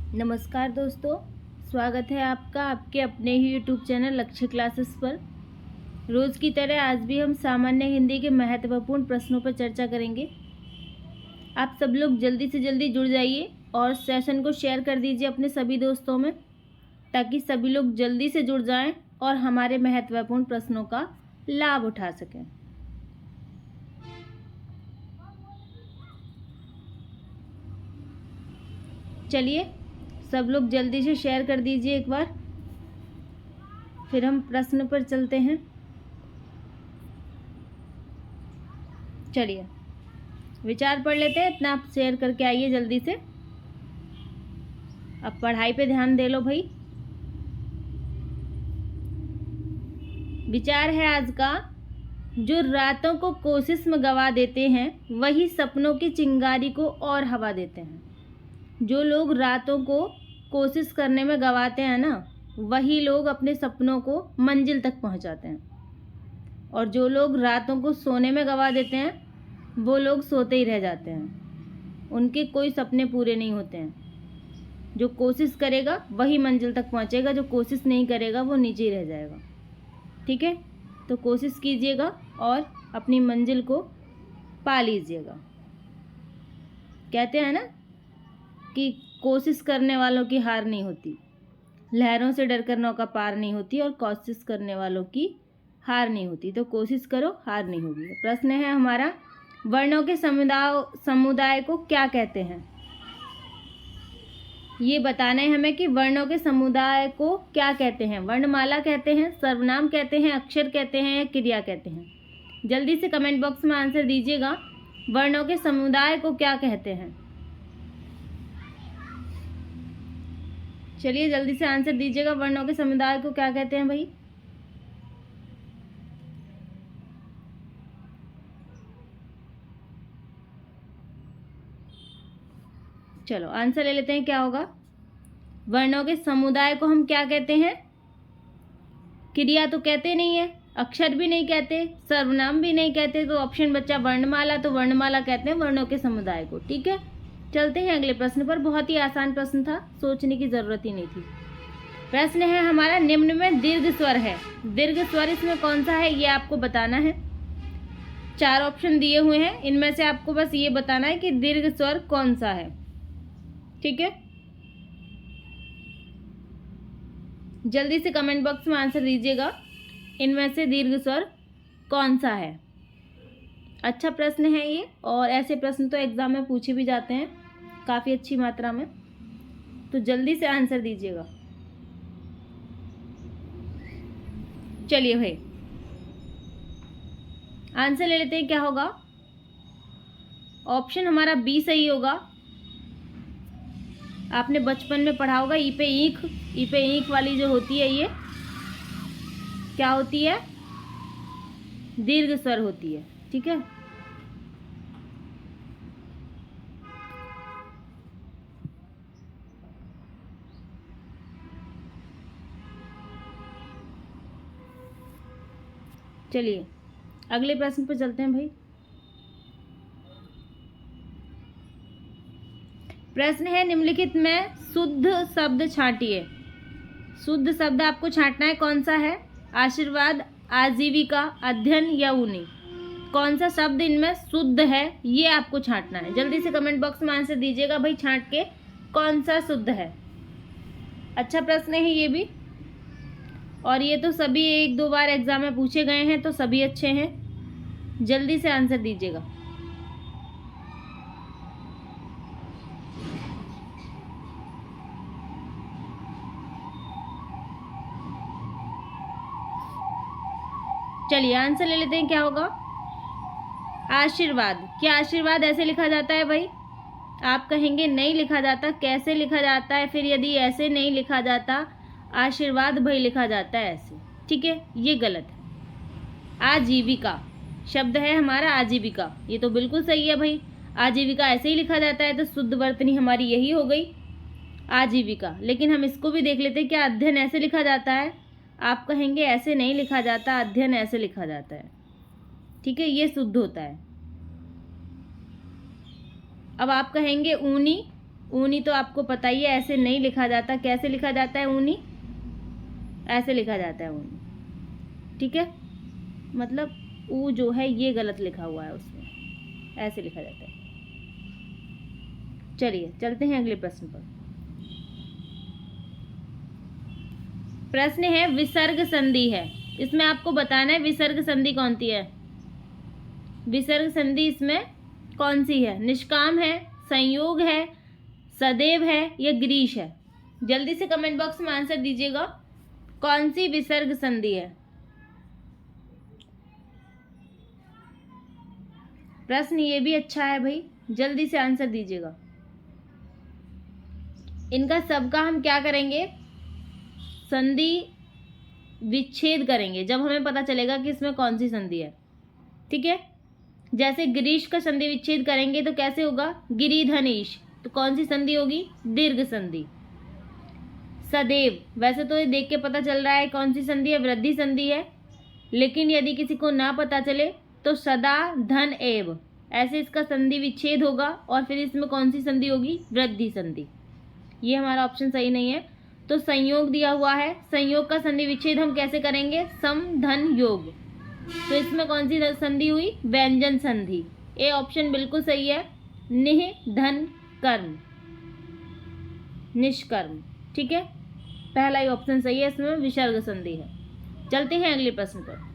नमस्कार दोस्तों, स्वागत है आपका आपके अपने ही यूट्यूब चैनल लक्ष्य क्लासेस पर। रोज़ की तरह आज भी हम सामान्य हिंदी के महत्वपूर्ण प्रश्नों पर चर्चा करेंगे। आप सब लोग जल्दी से जल्दी जुड़ जाइए और सेशन को शेयर कर दीजिए अपने सभी दोस्तों में, ताकि सभी लोग जल्दी से जुड़ जाएं और हमारे महत्वपूर्ण प्रश्नों का लाभ उठा सकें। चलिए सब लोग जल्दी से शेयर कर दीजिए एक बार, फिर हम प्रश्न पर चलते हैं। चलिए विचार पढ़ लेते हैं, इतना आप शेयर करके आइए जल्दी से। अब पढ़ाई पे ध्यान दे लो भाई। विचार है आज का, जो रातों को कोशिश में गवा देते हैं वही सपनों की चिंगारी को और हवा देते हैं। जो लोग रातों को कोशिश करने में गवाते हैं ना, वही लोग अपने सपनों को मंजिल तक पहुंचाते हैं। और जो लोग रातों को सोने में गवा देते हैं वो लोग सोते ही रह जाते हैं, उनके कोई सपने पूरे नहीं होते हैं। जो कोशिश करेगा वही मंजिल तक पहुंचेगा, जो कोशिश नहीं करेगा वो नीचे ही रह जाएगा। ठीक है, तो कोशिश कीजिएगा और अपनी मंजिल को पा लीजिएगा। कहते हैं ना कि कोशिश करने वालों की हार नहीं होती, लहरों से डरकर नौका पार नहीं होती, और कोशिश करने वालों की हार नहीं होती। तो कोशिश करो, हार नहीं होगी। प्रश्न है हमारा, वर्णों के समुदाय को क्या कहते हैं? ये बताना है हमें कि वर्णों के समुदाय को क्या कहते हैं। वर्णमाला कहते हैं, सर्वनाम कहते हैं, अक्षर कहते हैं या क्रिया कहते हैं? जल्दी से कमेंट बॉक्स में आंसर दीजिएगा, वर्णों के समुदाय को क्या कहते हैं। चलिए जल्दी से आंसर दीजिएगा, वर्णों के समुदाय को क्या कहते हैं भाई। चलो आंसर ले लेते हैं, क्या होगा। वर्णों के समुदाय को हम क्या कहते हैं? क्रिया तो कहते नहीं है, अक्षर भी नहीं कहते, सर्वनाम भी नहीं कहते, तो ऑप्शन बचा वर्णमाला। तो वर्णमाला कहते हैं वर्णों के समुदाय को। ठीक है, चलते हैं अगले प्रश्न पर। बहुत ही आसान प्रश्न था, सोचने की जरूरत ही नहीं थी। प्रश्न है हमारा, निम्न में दीर्घ स्वर है, दीर्घ स्वर इसमें कौन सा है ये आपको बताना है। 4 ऑप्शन दिए हुए हैं, इनमें से आपको बस ये बताना है कि दीर्घ स्वर कौन सा है। ठीक है, जल्दी से कमेंट बॉक्स में आंसर दीजिएगा, इनमें से दीर्घ स्वर कौन सा है। अच्छा प्रश्न है ये, और ऐसे प्रश्न तो एग्जाम में पूछे भी जाते हैं काफ़ी अच्छी मात्रा में, तो जल्दी से आंसर दीजिएगा। चलिए भाई आंसर ले लेते हैं, क्या होगा। ऑप्शन हमारा बी सही होगा। आपने बचपन में पढ़ा होगा, ई पे ईंख वाली जो होती है ये क्या होती है? दीर्घ स्वर होती है। ठीक है, चलिए अगले प्रश्न पर चलते हैं भाई। प्रश्न है, निम्नलिखित में शुद्ध शब्द छांटिए। शुद्ध शब्द आपको छांटना है, कौन सा है? आशीर्वाद, आजीविका, अध्ययन या ऊनी? कौन सा शब्द इनमें शुद्ध है ये आपको छांटना है। जल्दी से कमेंट बॉक्स में आंसर दीजिएगा भाई, छांट के कौन सा शुद्ध है। अच्छा प्रश्न है ये भी, और ये तो सभी 1-2 बार एग्जाम में पूछे गए हैं, तो सभी अच्छे हैं। जल्दी से आंसर दीजिएगा। चलिए आंसर ले लेते हैं, क्या होगा। आशीर्वाद। क्या आशीर्वाद ऐसे लिखा जाता है भाई? आप कहेंगे नहीं लिखा जाता, कैसे लिखा जाता है? फिर यदि ऐसे नहीं लिखा जाता, आशीर्वाद भाई लिखा जाता है ऐसे। ठीक है, ये गलत है। आजीविका शब्द है हमारा, आजीविका, ये तो बिल्कुल सही है भाई। आजीविका ऐसे ही लिखा जाता है, तो शुद्ध वर्तनी हमारी यही हो गई, आजीविका। लेकिन हम इसको भी देख लेते हैं, क्या अध्ययन ऐसे लिखा जाता है? आप कहेंगे ऐसे नहीं लिखा जाता, अध्ययन ऐसे लिखा जाता है। ठीक है, ये शुद्ध होता है। अब आप कहेंगे ऊनी, ऊनी तो आपको पता ही है, ऐसे नहीं लिखा जाता। कैसे लिखा जाता है ऊनी? ऐसे लिखा जाता है ऊनी, ठीक है। मतलब ऊ जो है ये गलत लिखा हुआ है उसमें, ऐसे लिखा जाता है। चलिए चलते हैं अगले प्रश्न पर। प्रश्न है विसर्ग संधि है, इसमें आपको बताना है विसर्ग संधि कौन सी है। विसर्ग संधि इसमें कौन सी है? निष्काम है, संयोग है, सदैव है या ग्रीश है? जल्दी से कमेंट बॉक्स में आंसर दीजिएगा, कौन सी विसर्ग संधि है। प्रश्न ये भी अच्छा है भाई, जल्दी से आंसर दीजिएगा। इनका सबका हम क्या करेंगे? संधि विच्छेद करेंगे जब हमें पता चलेगा कि इसमें कौन सी संधि है, ठीक है। जैसे गिरीश का संधि विच्छेद करेंगे तो कैसे होगा? गिरी धनीश, तो कौन सी संधि होगी? दीर्घ संधि। सदैव, वैसे तो ये देख के पता चल रहा है कौन सी संधि है, वृद्धि संधि है। लेकिन यदि किसी को ना पता चले तो सदा धन एव, ऐसे इसका संधि विच्छेद होगा और फिर इसमें कौन सी संधि होगी? वृद्धि संधि। ये हमारा ऑप्शन सही नहीं है। तो संयोग दिया हुआ है, संयोग का संधि विच्छेद हम कैसे करेंगे? सम धन योग, तो इसमें कौन सी संधि हुई? व्यंजन संधि। ए ऑप्शन बिल्कुल सही है, निह धन कर्म, निष्कर्म, ठीक है। पहला ही ऑप्शन सही है, इसमें विसर्ग संधि है। चलते हैं अगले प्रश्न पर।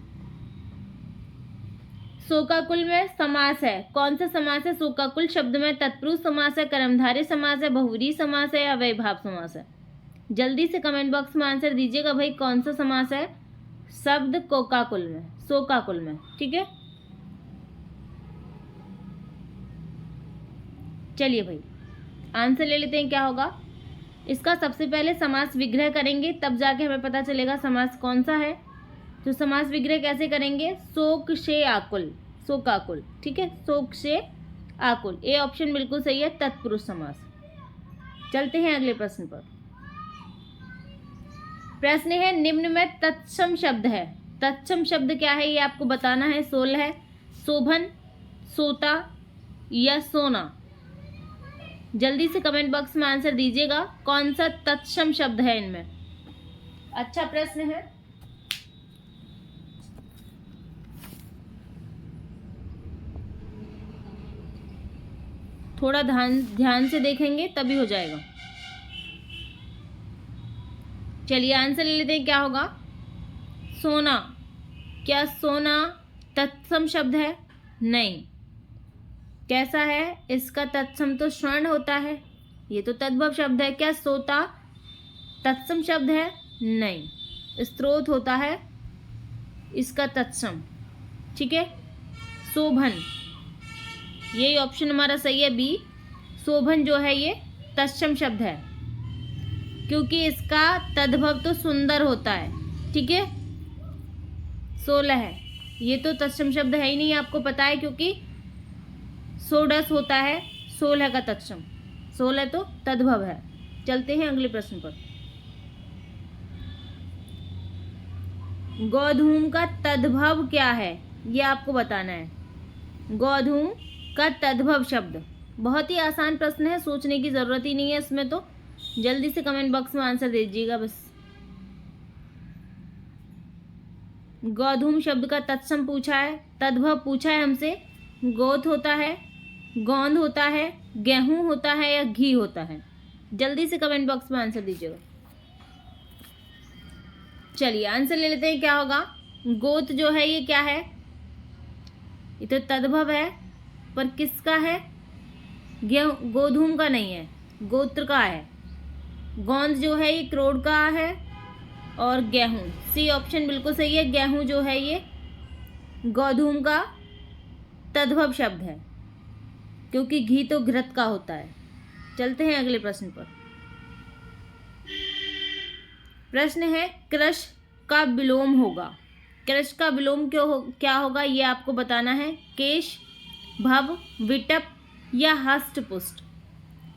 शोकाकुल में समास है, कौन सा समास है शोकाकुल शब्द में? तत्पुरुष समास है, कर्मधारय समास है, बहुव्रीहि समास है या वैभाव समास है? जल्दी से कमेंट बॉक्स में आंसर दीजिएगा भाई, कौन सा समास है शब्द कोकाकुल में, शोकाकुल में, ठीक है। चलिए भाई आंसर ले लेते हैं, क्या होगा इसका। सबसे पहले समास विग्रह करेंगे, तब जाके हमें पता चलेगा समास कौन सा है। तो समास विग्रह कैसे करेंगे? शोक से आकुल, शोकाकुल, ठीक है, शोक से आकुल। ए ऑप्शन बिल्कुल सही है, तत्पुरुष समास। चलते हैं अगले प्रश्न पर। प्रश्न है निम्न में तत्सम शब्द है, तत्सम शब्द क्या है ये आपको बताना है। सोल है, शोभन, सोता या सोना? जल्दी से कमेंट बॉक्स में आंसर दीजिएगा, कौन सा तत्सम शब्द है इनमें। अच्छा प्रश्न है, थोड़ा ध्यान से देखेंगे तभी हो जाएगा। चलिए आंसर ले लेते हैं, क्या होगा? सोना। क्या सोना तत्सम शब्द है? नहीं। कैसा है इसका तत्सम? तो स्वर्ण होता है, ये तो तद्भव शब्द है। क्या सोता तत्सम शब्द है? नहीं, स्त्रोत होता है इसका तत्सम, ठीक है। शोभन, यही ऑप्शन हमारा सही है, बी। शोभन जो है ये तत्सम शब्द है, क्योंकि इसका तद्भव तो सुंदर होता है, ठीक है। 16 है, ये तो तत्सम शब्द है ही नहीं, आपको पता है, क्योंकि सोडस होता है 16 का तत्सम, 16 तो तद्भव है। चलते हैं अगले प्रश्न पर। गोधूम का तद्भव क्या है ये आपको बताना है। गोधूम का तद्भव शब्द, बहुत ही आसान प्रश्न है, सोचने की जरूरत ही नहीं है इसमें। तो जल्दी से कमेंट बॉक्स में आंसर दीजिएगा बस। गोधूम शब्द का तत्सम पूछा है, तद्भव पूछा है हमसे। गोध होता है, गोंद होता है, गेहूं होता है या घी होता है? जल्दी से कमेंट बॉक्स में आंसर दीजिएगा। चलिए आंसर ले लेते हैं, क्या होगा? गोत जो है ये क्या है? ये तो तद्भव है, पर किसका है? गेहूं, गोधूम का नहीं है, गोत्र का है। गोंद जो है ये क्रोड़ का है, और गेहूं, सी ऑप्शन बिल्कुल सही है। गेहूं जो है ये गोधूम का तद्भव शब्द है, क्योंकि घी तो घृत का होता है। चलते हैं अगले प्रश्न पर। प्रश्न है कृश का विलोम होगा, कृश का विलोम क्या होगा ये आपको बताना है। केश, भव, विटप या हष्ट पुष्ट?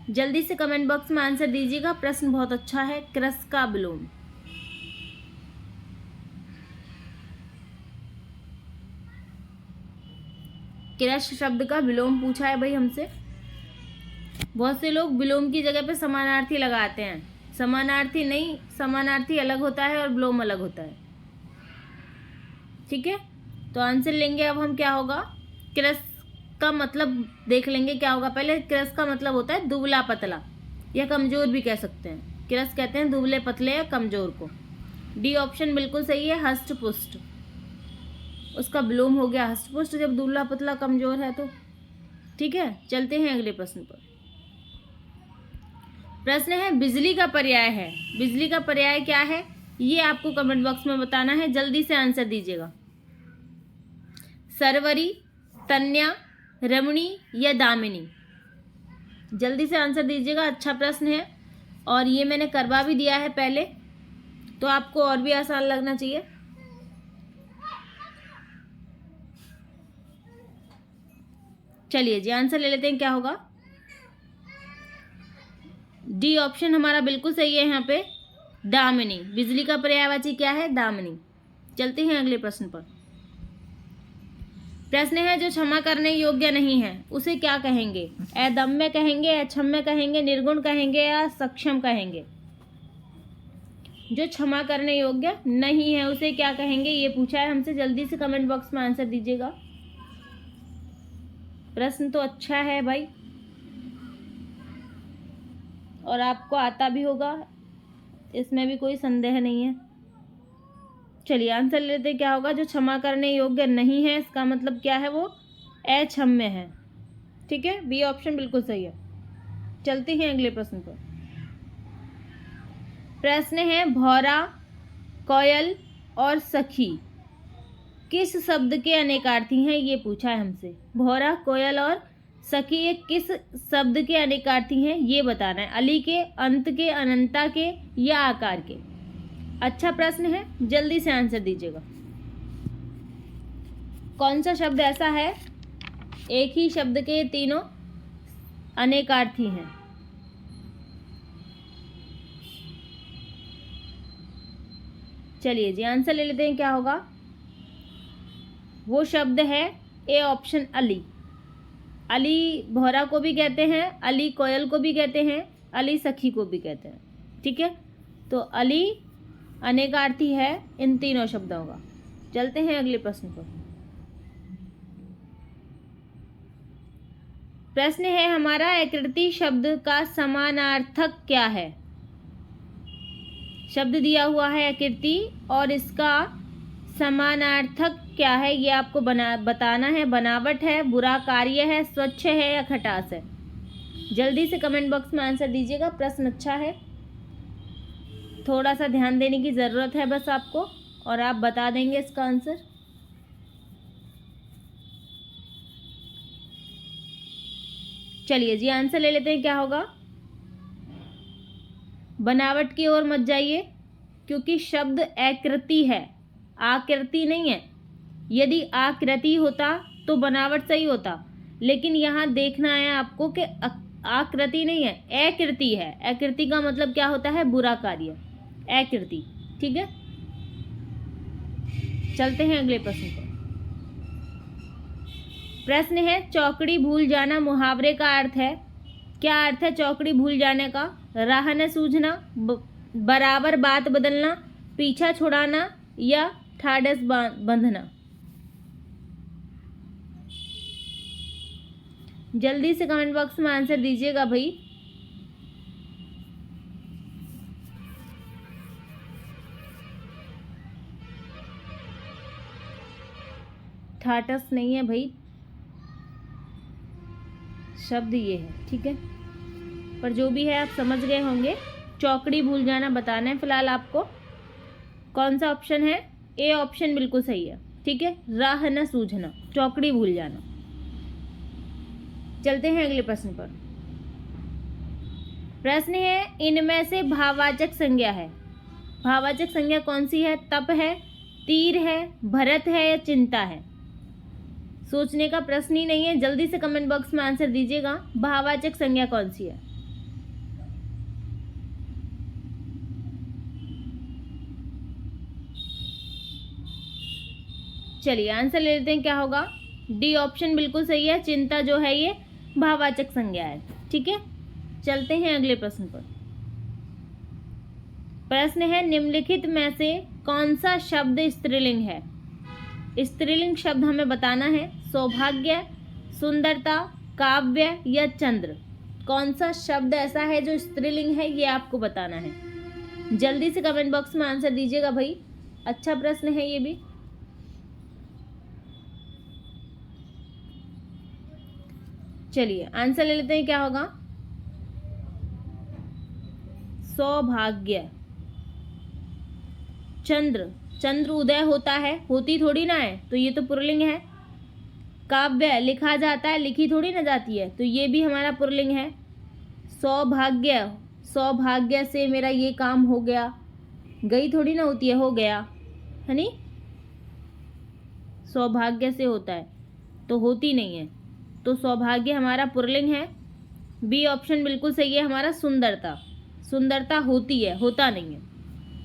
जल्दी से कमेंट बॉक्स में आंसर दीजिएगा, प्रश्न बहुत अच्छा है। कृश का विलोम, कृश शब्द का विलोम पूछा है भाई हमसे। बहुत से लोग विलोम की जगह पे समानार्थी लगाते हैं। समानार्थी नहीं, समानार्थी अलग होता है और विलोम अलग होता है। ठीक है, तो आंसर लेंगे अब हम। क्या होगा? क्रस का मतलब देख लेंगे क्या होगा पहले। क्रस का मतलब होता है दुबला पतला या कमजोर भी कह सकते हैं। क्रस कहते हैं दुबले पतले या कमजोर को। डी ऑप्शन बिल्कुल सही है, हष्ट पुष्ट। उसका विलोम हो गया हष्ट पुष्ट जब दुबला पतला कमजोर है तो। ठीक है, चलते हैं अगले प्रश्न पर। प्रश्न है बिजली का पर्याय है। बिजली का पर्याय क्या है ये आपको कमेंट बॉक्स में बताना है। जल्दी से आंसर दीजिएगा। सरवरी, तन्या, रमणी या दामिनी। जल्दी से आंसर दीजिएगा। अच्छा प्रश्न है और ये मैंने करवा भी दिया है पहले, तो आपको और भी आसान लगना चाहिए। चलिए जी, आंसर ले लेते हैं। क्या होगा? डी ऑप्शन हमारा बिल्कुल सही है। यहाँ पे दामिनी। बिजली का पर्यायवाची क्या है? दामिनी। चलते हैं अगले प्रश्न पर। प्रश्न है जो क्षमा करने योग्य नहीं है उसे क्या कहेंगे? अदम्य कहेंगे, अक्षम्य कहेंगे, निर्गुण कहेंगे या सक्षम कहेंगे? जो क्षमा करने योग्य नहीं है उसे क्या कहेंगे ये पूछा है हमसे। जल्दी से कमेंट बॉक्स में आंसर दीजिएगा। प्रश्न तो अच्छा है भाई और आपको आता भी होगा, इसमें भी कोई संदेह नहीं है। चलिए आंसर लेते हैं। क्या होगा? जो क्षमा करने योग्य नहीं है इसका मतलब क्या है? वो अक्षम्य है। ठीक है, बी ऑप्शन बिल्कुल सही है। चलते हैं अगले प्रश्न पर। प्रश्न है भौरा, कोयल और सखी किस शब्द के अनेकार्थी हैं ये पूछा है हमसे। भौरा, कोयल और सखी ये किस शब्द के अनेकार्थी हैं ये बताना है। अली के, अंत के, अनंता के या आकार के। अच्छा प्रश्न है, जल्दी से आंसर दीजिएगा। कौन सा शब्द ऐसा है एक ही शब्द के तीनों अनेकार्थी हैं? चलिए जी, आंसर ले लेते हैं। क्या होगा? वो शब्द है ए ऑप्शन अली। अली भौरा को भी कहते हैं, अली कोयल को भी कहते हैं, अली सखी को भी कहते हैं। ठीक है, तो अली अनेकार्थी है इन तीनों शब्दों का। चलते हैं अगले प्रश्न पर। प्रश्न है हमारा आकृति शब्द का समानार्थक क्या है? शब्द दिया हुआ है आकृति और इसका समानार्थक क्या है ये आपको बताना है। बनावट है, बुरा कार्य है, स्वच्छ है या खटास है? जल्दी से कमेंट बॉक्स में आंसर दीजिएगा। प्रश्न अच्छा है, थोड़ा सा ध्यान देने की ज़रूरत है बस आपको, और आप बता देंगे इसका आंसर। चलिए जी, आंसर ले लेते हैं। क्या होगा? बनावट की ओर मत जाइए क्योंकि शब्द आकृति है, आकृति नहीं है। यदि आकृति होता तो बनावट सही होता, लेकिन यहाँ देखना है आपको कि आकृति नहीं है, आकृति है। आकृति का मतलब क्या होता है? बुरा कार्य, आकृति। ठीक है, चलते हैं अगले प्रश्न पर। प्रश्न है चौकड़ी भूल जाना मुहावरे का अर्थ है। क्या अर्थ है चौकड़ी भूल जाने का? राह न सूझना, बराबर बात बदलना, पीछा छुड़ाना या ठाडस बंधना? जल्दी से कमेंट बॉक्स में आंसर दीजिएगा भाई। ठाटस नहीं है भाई, शब्द ये है। ठीक है, पर जो भी है आप समझ गए होंगे। चौकड़ी भूल जाना बताना है फिलहाल आपको। कौन सा ऑप्शन है? ए ऑप्शन बिल्कुल सही है। ठीक है, राह न सूझना, चौकड़ी भूल जाना। चलते हैं अगले प्रश्न पर। प्रश्न है इनमें से भाववाचक संज्ञा है। भाववाचक संज्ञा कौन सी है? तप है, तीर है, भरत है या चिंता है? सोचने का प्रश्न ही नहीं है, जल्दी से कमेंट बॉक्स में आंसर दीजिएगा। भाववाचक संज्ञा कौन सी है? चलिए आंसर लेते हैं। क्या होगा? डी ऑप्शन बिल्कुल सही है। चिंता जो है ये भाववाचक संज्ञा है। ठीक ठीक है, चलते हैं अगले प्रश्न पर। प्रश्न है, निम्नलिखित में से कौन सा शब्द स्त्रीलिंग है? स्त्रीलिंग शब्द हमें बताना है। सौभाग्य, सुंदरता, काव्य या चंद्र। कौन सा शब्द ऐसा है जो स्त्रीलिंग है, ये आपको बताना है। जल्दी से कमेंट बॉक्स में आंसर दीजिएगा भाई। अच्छा प्रश्न है ये भी। चलिए आंसर ले लेते हैं, क्या होगा? सौभाग्य। चंद्र, चंद्र उदय होता है, होती थोड़ी ना है, तो ये तो पुल्लिंग है। काव्य, लिखा जाता है, लिखी थोड़ी ना जाती है, तो ये भी हमारा पुल्लिंग है। सौभाग्य, सौभाग्य से मेरा ये काम हो गया, गई थोड़ी ना होती है, हो गया है नी, सौभाग्य से होता है तो होती नहीं है, तो सौभाग्य हमारा पुल्लिंग है। बी ऑप्शन बिल्कुल सही है हमारा। सुंदरता, सुंदरता होती है, होता नहीं है,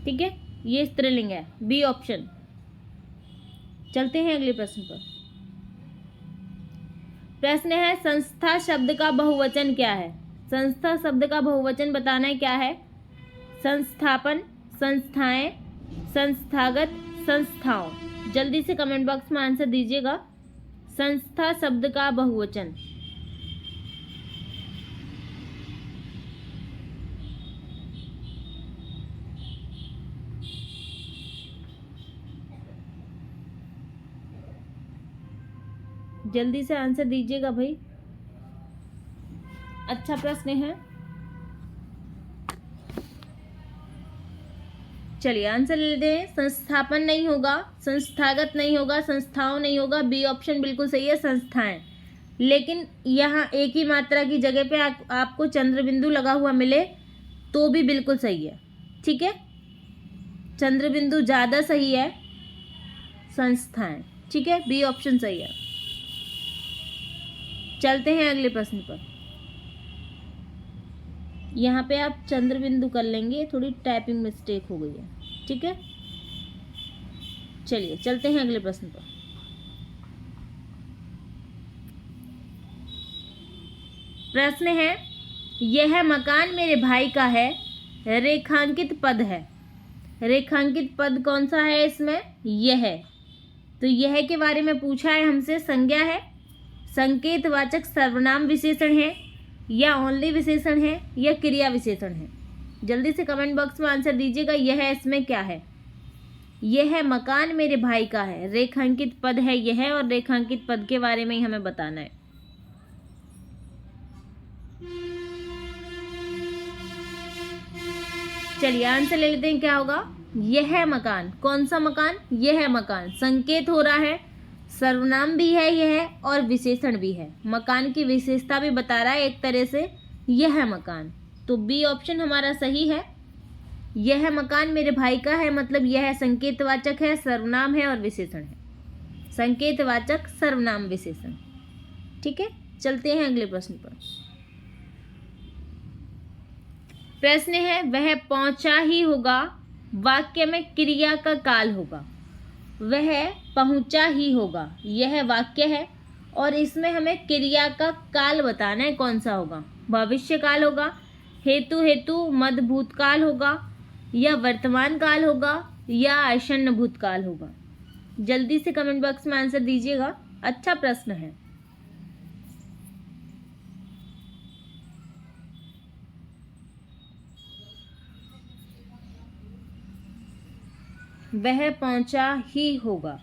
ठीक है, ये स्त्रीलिंग है, बी ऑप्शन। चलते हैं अगले प्रश्न पर। प्रश्न है, संस्था शब्द का बहुवचन क्या है? संस्था शब्द का बहुवचन बताना है, क्या है? संस्थापन, संस्थाएं, संस्थागत, संस्थाओं। जल्दी से कमेंट बॉक्स में आंसर दीजिएगा। संस्था शब्द का बहुवचन। जल्दी से आंसर दीजिएगा भाई। अच्छा प्रश्न है। चलिए आंसर ले लेते हैं। संस्थापन नहीं होगा, संस्थागत नहीं होगा, संस्थाओं नहीं होगा, बी ऑप्शन बिल्कुल सही है, संस्थाएं। लेकिन यहाँ एक ही मात्रा की जगह पे आपको चंद्र बिंदु लगा हुआ मिले तो भी बिल्कुल सही है, ठीक है, चंद्र बिंदु ज़्यादा सही है, संस्थाएं, ठीक है, बी ऑप्शन सही है। चलते हैं अगले प्रश्न पर। यहाँ पे आप चंद्र बिंदु कर लेंगे, थोड़ी टाइपिंग मिस्टेक हो गई है, ठीक है। चलिए चलते हैं अगले प्रश्न पर। प्रश्न है, यह मकान मेरे भाई का है, रेखांकित पद है। रेखांकित पद कौन सा है इसमें? यह है, तो यह के बारे में पूछा है हमसे। संज्ञा है, संकेतवाचक सर्वनाम विशेषण है, या ओनली विशेषण है, या क्रिया विशेषण है। जल्दी से कमेंट बॉक्स में आंसर दीजिएगा। यह इसमें क्या है? यह मकान मेरे भाई का है, रेखांकित पद है यह, और रेखांकित पद के बारे में ही हमें बताना है। चलिए आंसर ले लेते हैं, क्या होगा? यह मकान, कौन सा मकान? यह मकान। संकेत हो रहा है, सर्वनाम भी है यह, और विशेषण भी है, मकान की विशेषता भी बता रहा है एक तरह से, यह मकान। तो बी ऑप्शन हमारा सही है। यह मकान मेरे भाई का है, मतलब यह संकेतवाचक है, सर्वनाम है और विशेषण है। संकेतवाचक, सर्वनाम, विशेषण, ठीक है। चलते हैं अगले प्रश्न पर। प्रश्न है, वह पहुंचा ही होगा, वाक्य में क्रिया का काल होगा। वह पहुंचा ही होगा, यह वाक्य है, और इसमें हमें क्रिया का काल बताना है, कौन सा होगा? भविष्य काल होगा, हेतु हेतु मध्य भूतकाल होगा, या वर्तमान काल होगा, या आसन्न भूतकाल होगा। जल्दी से कमेंट बॉक्स में आंसर दीजिएगा। अच्छा प्रश्न है। वह पहुंचा ही होगा।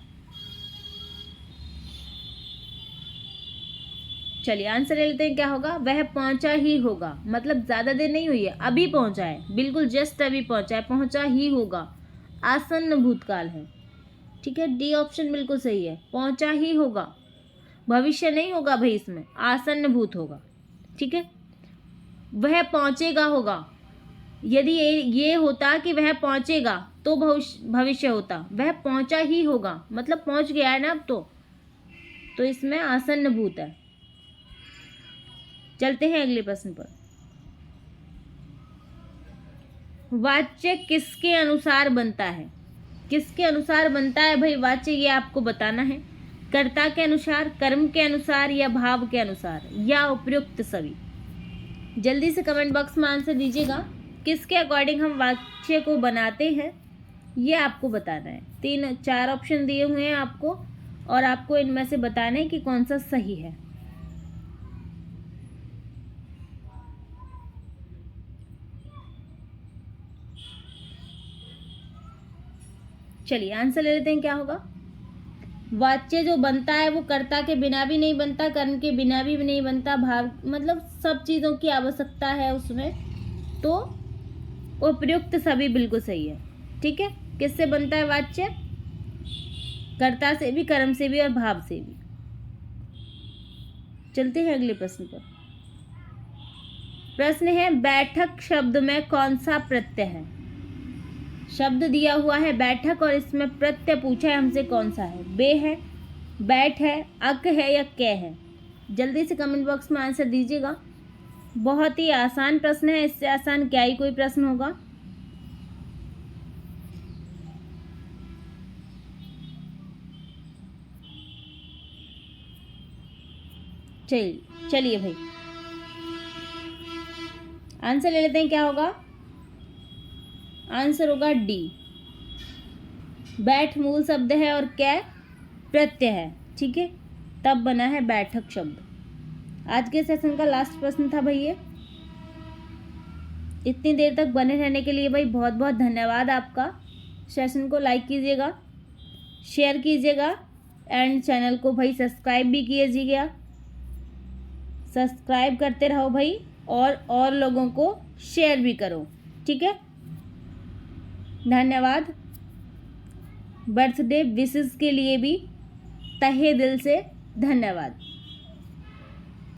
चलिए आंसर ले लेते हैं, क्या होगा? वह पहुंचा ही होगा, मतलब ज्यादा देर नहीं हुई है, अभी पहुंचा है, बिल्कुल जस्ट अभी पहुंचा है, पहुंचा ही होगा, आसन्न भूतकाल है, ठीक है, डी ऑप्शन बिल्कुल सही है, पहुंचा ही होगा, भविष्य नहीं होगा भाई इसमें, आसन्न भूत होगा, ठीक है। वह पहुंचेगा होगा, यदि ये होता कि वह पहुंचेगा तो भविष्य होता, वह पहुंचा ही होगा मतलब पहुंच गया है ना अब, तो इसमें आसन्न भूत है। चलते हैं अगले प्रश्न पर। वाच्य किसके अनुसार बनता है? किसके अनुसार बनता है भाई वाच्य, ये आपको बताना है। कर्ता के अनुसार, कर्म के अनुसार, या भाव के अनुसार, या उपयुक्त सभी। जल्दी से कमेंट बॉक्स में आंसर दीजिएगा। किसके अकॉर्डिंग हम वाक्य को बनाते हैं ये आपको बताना है। 3-4 ऑप्शन दिए हुए हैं आपको और आपको इनमें से बताना है कि कौन सा सही है। चलिए आंसर ले लेते हैं। क्या होगा? वाच्य जो बनता है वो कर्ता के बिना भी नहीं बनता, कर्म के बिना भी नहीं बनता, भाव मतलब सब चीज़ों की आवश्यकता है उसमें, तो उपयुक्त सभी बिल्कुल सही है। ठीक है, किससे बनता है वाच्य? कर्ता से भी, कर्म से भी और भाव से भी। चलते हैं अगले प्रश्न पर। प्रश्न है बैठक शब्द में कौन सा प्रत्यय है? शब्द दिया हुआ है बैठक और इसमें प्रत्यय पूछा है हमसे कौन सा है? बे है, बैठ है, अक है या कै है? जल्दी से कमेंट बॉक्स में आंसर दीजिएगा। बहुत ही आसान प्रश्न है, इससे आसान क्या ही कोई प्रश्न होगा। चलिए भाई आंसर ले लेते हैं। क्या होगा? आंसर होगा डी। बैठ मूल शब्द है और कै प्रत्यय है। ठीक है, तब बना है बैठक शब्द। आज के सेशन का लास्ट प्रश्न था भाई ये। इतनी देर तक बने रहने के लिए भाई बहुत बहुत धन्यवाद आपका। सेशन को लाइक कीजिएगा, शेयर कीजिएगा एंड चैनल को भाई सब्सक्राइब भी कीजिएगा। सब्सक्राइब करते रहो भाई और लोगों को शेयर भी करो। ठीक है, धन्यवाद। बर्थडे विशेस के लिए भी तहे दिल से धन्यवाद।